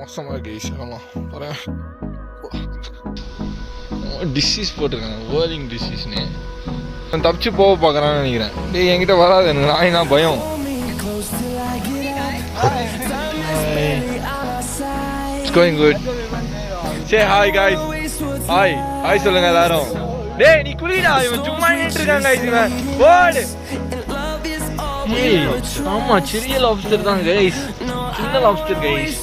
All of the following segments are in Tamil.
மோசமாக கைஸ் ஆமாம் பாருங்க டிசீஸ் போட்டிருக்காங்க வேர்லிங் டிசீஸ்னு நான் தப்பிச்சு போக பார்க்குறான்னு நினைக்கிறேன். டேய் என்கிட்ட வராது எனக்கு நாய்னா பயம். It's going good. Say hi guys. Hi சொல்லுங்க எல்லாரும். டேய் நீ குளிடா இவன் சும்மா நின்னுட்டு இருக்காங்க गाइस இவன். ஓடு. ஏய் ஆமா சிறிய லாப்ஸ்டர் தான் गाइस. சின்ன லாப்ஸ்டர் गाइस.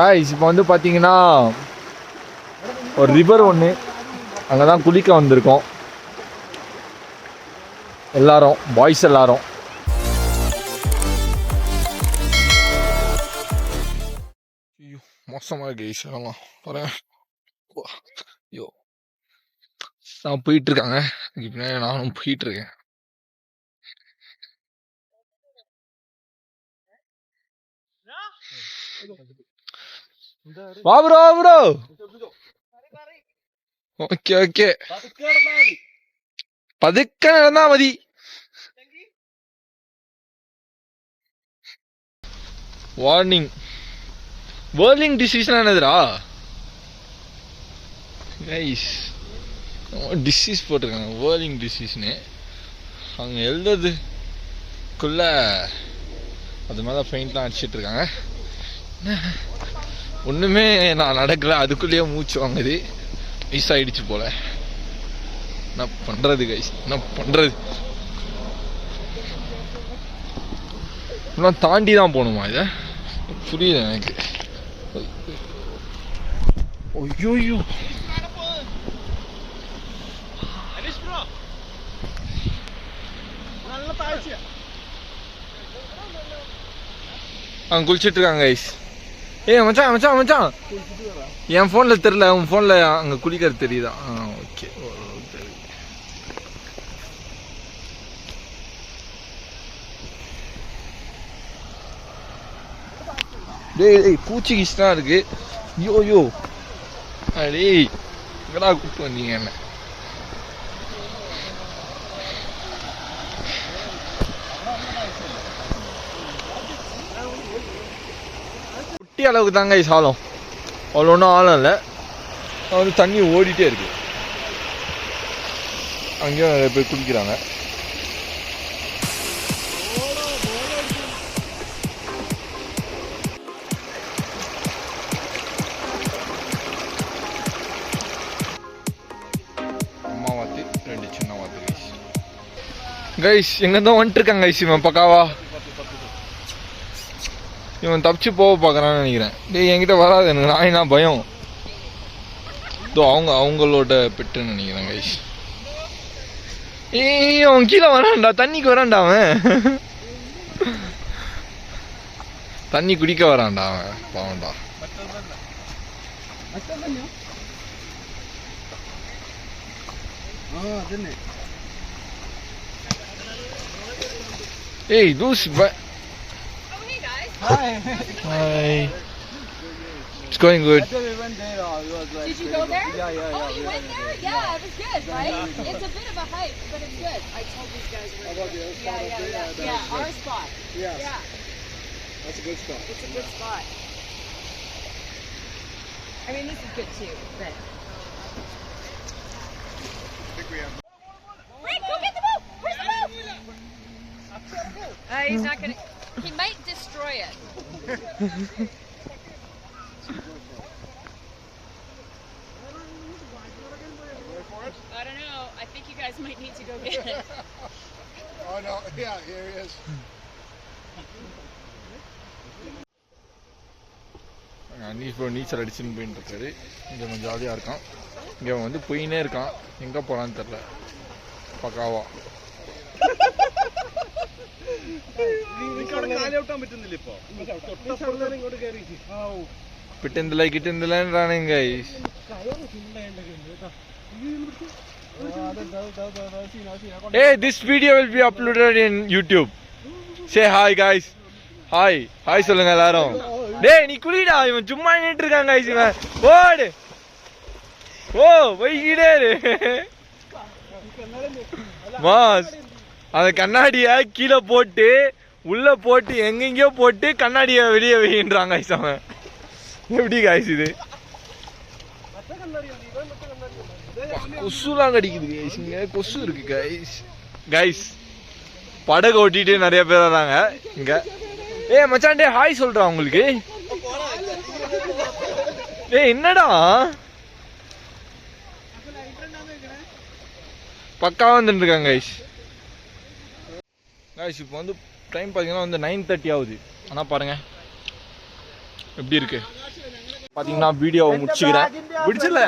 गाइस இப்போ வந்து பாத்தீங்கன்னா ஒரு ரிவர் ஒன்று அங்கே தான் குளிக்க வந்திருக்கோம் எல்லாரும் பாய்ஸ் எல்லாரும். ஐயோ மோசமாக கைஸ் ஆமாம் பாருங்க. ஐயோ நான் போயிட்டுருக்காங்க இப்போ நானும் போயிட்டுருக்கேன். வா ப்ரோ ஓகே ஓகே பதுக்க நடந்தா மதி. வார்னிங் வேர்லிங் டிசீஸ்னா என்னதுடா கைஸ்? டிசீஸ் போட்டிருக்காங்க வேர்லிங் டிசீஸ்னு அங்கே எழுதுறதுக்குள்ள அது மேலே பெயிண்ட்லாம் அடிச்சிட்டு இருக்காங்க. ஒன்றுமே நான் நடக்கல அதுக்குள்ளேயே மூச்சு வாங்குது. மிஸ் ஆகிடுச்சு போல. என்ன பண்ணுறது கைஸ் என்ன பண்ணுறது? இன்னும் தாண்டி தான் போகணுமா இதை? புரியல எனக்கு. ஐயோ அங்கே குளிச்சுட்டு இருக்காங்க கைஸ். ஏய் மச்சான் மச்சான் மச்சான் என் ஃபோனில் தெரில உன் ஃபோனில் அங்கே குளிக்கிறது தெரியுதா? ஓகே டேய் பூச்சி கிஷ்னா இருக்கு. யோ டேய் எங்கடா கூப்பிட்டு வந்தீங்க என்ன? குட்டி அளவுக்கு தாங்க சாலம் அவ்வளோ ஒன்றும் ஆழம் இல்லை. வந்து தண்ணி ஓடிட்டே இருக்கு. அங்கேயும் நிறைய பேர் குளிக்கிறாங்க. அம்மா வாத்து 2 சின்ன வாத்து கைஸ். கைஸ் எங்கே தான் வந்துட்டு இருக்காங்க கைஸ் இவன் பக்காவா. இவன் தப்பிச்சு போக பார்க்குறான்னு நினைக்கிறேன். டேய் என்கிட்ட வராது எனக்கு நாய்னா பயம். அவங்களோட பெட்டுன்னு நினைக்கிறேன் கைஸ். ஏய் அவன் கீழே வரான்டா தண்ணிக்கு வரான்டா அவன். தண்ணி குடிக்க வரான்டா அவன் பாவன்டா. ஏய் தூஸ் Hi. It's going good. I thought we went there. Did you go there? Yeah. Oh, you went there? Yeah, it was good, right? It's a bit of a hike, but it's good. I told these guys we're About the other spot up there? Yeah, our spot. Yes. Yeah, That's a good spot. it's a good spot. I mean, this is good too, but. I think we have. Rick, go get the boat! Where's the boat? He's not gonna. He might destroy it. I don't know. I think you guys might need to go get it. Oh no! Yeah, here he is. நீச்சல் அடிச்சுன்னு போயிட்டு இருக்காரு. இங்கே கொஞ்சம் ஜாலியாக இருக்கான். இங்கே வந்து போயினே இருக்கான். எங்கே போகலான்னு தெரில பக்காவா. കിട്ടുന്നില്ല Hey, this video will be uploaded in YouTube. Say hi guys. Hi சொல்லுங்க எல்லாரும். டேய் நீ குளிடா இவன் சும்மா நின்னுட்டு இருக்காங்க गाइस இவன். ஓடு. வைகிடே. மாஸ் அந்த கண்ணாடியை கீழே போட்டு உள்ள போட்டு எங்கெங்கயோ போட்டு கண்ணாடியை வெளியே வைன்றாங்க गाइस அவன். எப்படி காய்ஸ் இது கொசுலாம் கடிக்குது கைஸ். இங்க கொசு இருக்கு கைஸ். கைஸ் படகு ஓட்டிட்டு நிறைய பேர் வராங்க இங்க. மச்சான் டே ஹாய் சொல்றா உங்களுக்கு. என்னடா பக்காவா வந்துட்டு இருக்காங்க கைஸ். கைஸ் இப்போ வந்து டைம் பார்த்தீங்கன்னா வந்து 9:30 ஆகுது. ஆனால் பாருங்க எப்படி இருக்கு பார்த்தீங்கன்னா. வீடியோவை முடிச்சுக்கிறேன். பிடிச்சல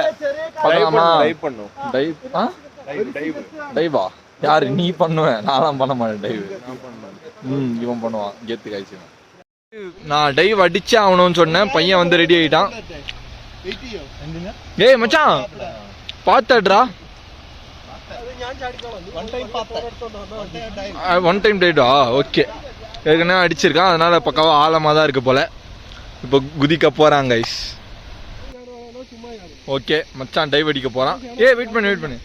டைவா யாரு நீ பண்ணுவேன், நான்லாம் பண்ண மாட்டேன் டைவ். இவன் பண்ணுவான் கெத்து காய்ச்சி. நான் டைவ் அடிச்சே ஆகணும்னு சொன்னேன். பையன் வந்து ரெடி ஆகிட்டான். மச்சான் பார்த்தா ஒன் டைம் டைவா? ஓகே, ஏற்கனவே அடிச்சிருக்கான், அதனால பக்காவா ஆழமா தான் இருக்கு போல. இப்போ குதிக்க போறாங்க கைஸ். ஓகே மச்சான் டைவ் அடிக்க போறான். வெயிட் பண்ணு.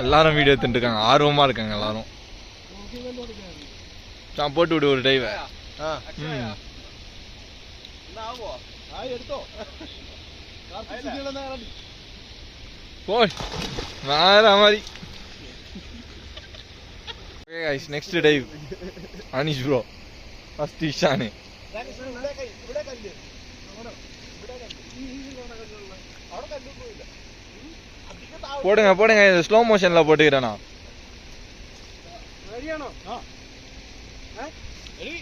எல்லாரும் வீடியோ எடுத்துட்டு இருக்காங்க, ஆர்வமா இருக்காங்க எல்லாரும். நான் போட்டு விடு ஒரு டைவ். வேற மாதிரி. Okay guys, next dive. Anish bro. First Ishane. போடுங்க இது ஸ்லோ மோஷன்ல போட்டுக்கிறேனா. ரெடியானோ? ரெடி.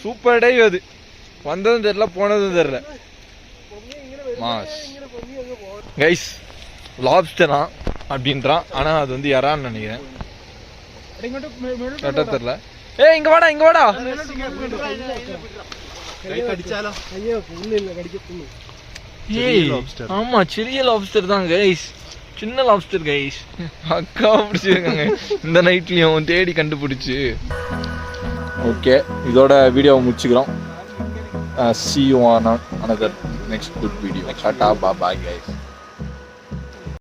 சூப்பர் டைவ் அது. வந்ததும் தெரியல போனதும் தெரியல. மாஸ் கைஸ் லாப்ஸ்டரா அப்படின்றான், ஆனா அது வந்து யாரான்னு நினைக்கிறேன். கரெக்டா தெரியல. இங்க வாடா. ஆமா சிறிய லாப்ஸ்டர் தான் கைஸ், சின்ன லாப்ஸ்டர் கைஸ். அக்கா பிடிச்சிருக்காங்க இந்த நைட்லயும் தேடி கண்டுபிடிச்சு. ஓகே, இதோட வீடியோவை முடிச்சுக்கிறோம். See you on another next good video. Tata, bye bye guys.